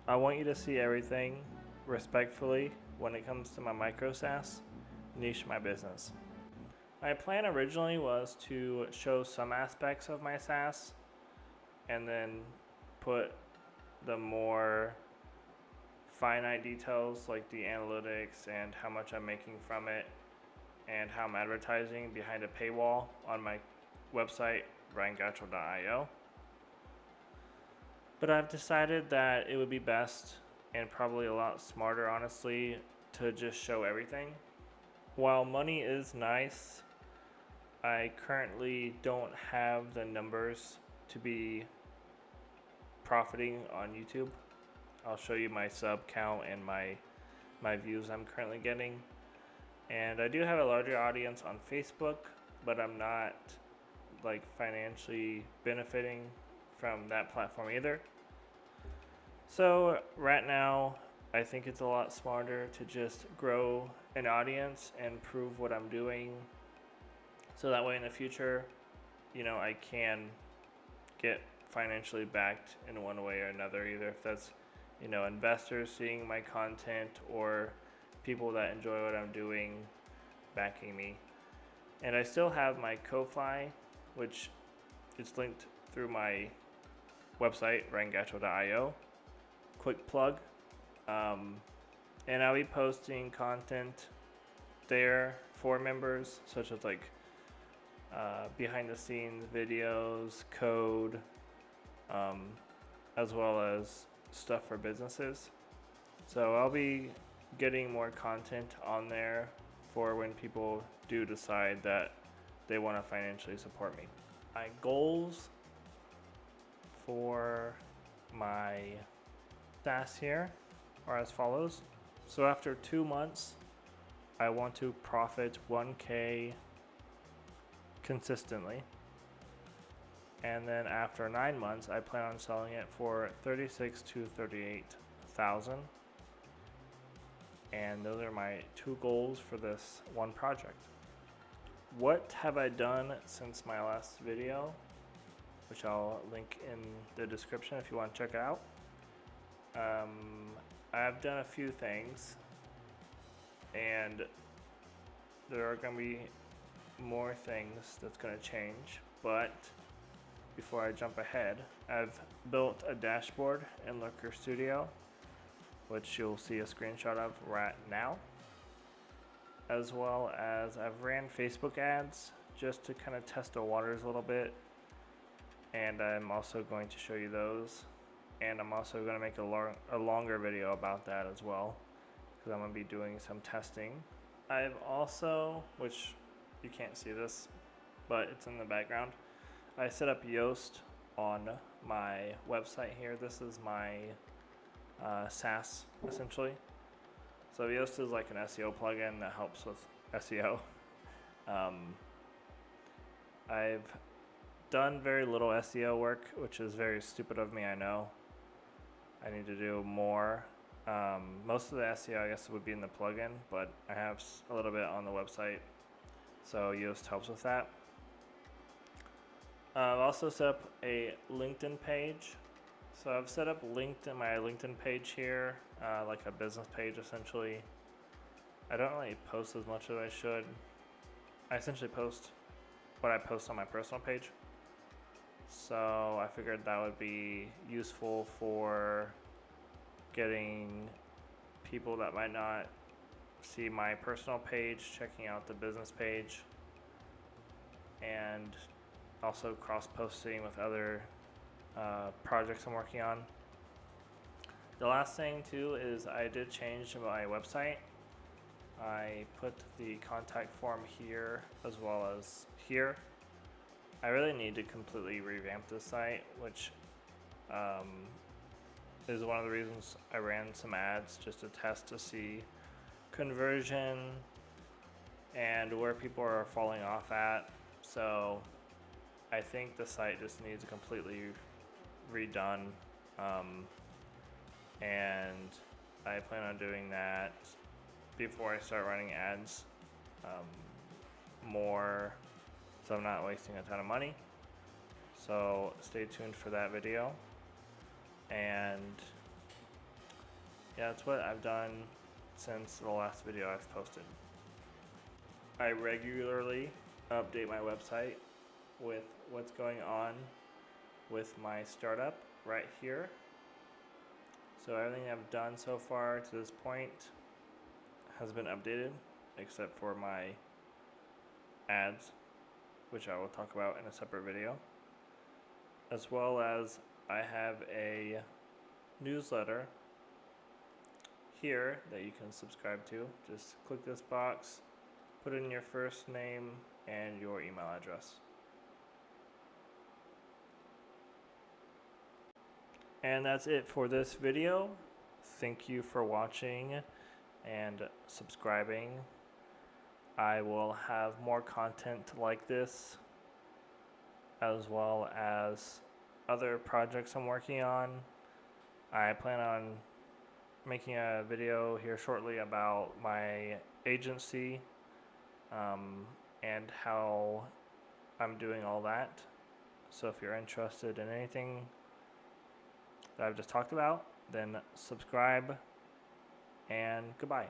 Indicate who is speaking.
Speaker 1: I want you to see everything respectfully when it comes to my micro SaaS niche, my business. My plan originally was to show some aspects of my SaaS and then put the more finite details like the analytics and how much I'm making from it and how I'm advertising behind a paywall on my website, Gatchel.io. But I've decided that it would be best and probably a lot smarter, honestly, to just show everything. While money is nice, I currently don't have the numbers to be profiting on YouTube. I'll show you my sub count and my views I'm currently getting. And I do have a larger audience on Facebook, but I'm not like financially benefiting from that platform either. So right now, I think it's a lot smarter to just grow an audience and prove what I'm doing. So that way in the future, I can get financially backed in one way or another, either if that's, investors seeing my content or people that enjoy what I'm doing backing me. And I still have my Ko-Fi, which is linked through my website, Gatchel.io. Quick plug. And I'll be posting content there for members, such as like behind the scenes videos, code, as well as stuff for businesses. So I'll be getting more content on there for when people do decide that they want to financially support me. My goals for my SaaS here are as follows. So after 2 months, I want to profit 1K consistently. And then after 9 months, I plan on selling it for 36 to 38,000. And those are my 2 goals for this one project. What have I done since my last video, which I'll link in the description if you want to check it out. I've done a few things, and there are going to be more things that's going to change, but before I jump ahead, I've built a dashboard in Looker Studio, which you'll see a screenshot of right now, as well as I've ran Facebook ads just to kind of test the waters a little bit, and I'm also going to show you those, and I'm also going to make a longer video about that as well, because I'm going to be doing some testing. I've also, which you can't see this, but it's in the background, I set up Yoast on my website here. This is my SaaS, essentially. So Yoast is like an SEO plugin that helps with SEO. I've done very little SEO work, which is very stupid of me, I know. I need to do more. Most of the SEO, I guess, would be in the plugin, but I have a little bit on the website, so Yoast helps with that. I've also set up a LinkedIn page. So I've set up my LinkedIn page here, like a business page essentially. I don't really post as much as I should. I essentially post what I post on my personal page. So I figured that would be useful for getting people that might not see my personal page, checking out the business page, and also cross-posting with other projects I'm working on. The last thing too is I did change my website. I put the contact form here as well as here. I really need to completely revamp this site, which is one of the reasons I ran some ads just to test to see conversion and where people are falling off at. So I think the site just needs completely redone, and I plan on doing that before I start running ads more, so I'm not wasting a ton of money. So stay tuned for that video, and yeah, that's what I've done since the last video I've posted. I regularly update my website with what's going on with my startup right here. So everything I've done so far to this point has been updated, except for my ads, which I will talk about in a separate video. As well as I have a newsletter here that you can subscribe to. Just click this box, put in your first name and your email address. And that's it for this video. Thank you for watching and subscribing. I will have more content like this, as well as other projects I'm working on. I plan on making a video here shortly about my agency and how I'm doing all that. So if you're interested in anything that I've just talked about, then subscribe and goodbye.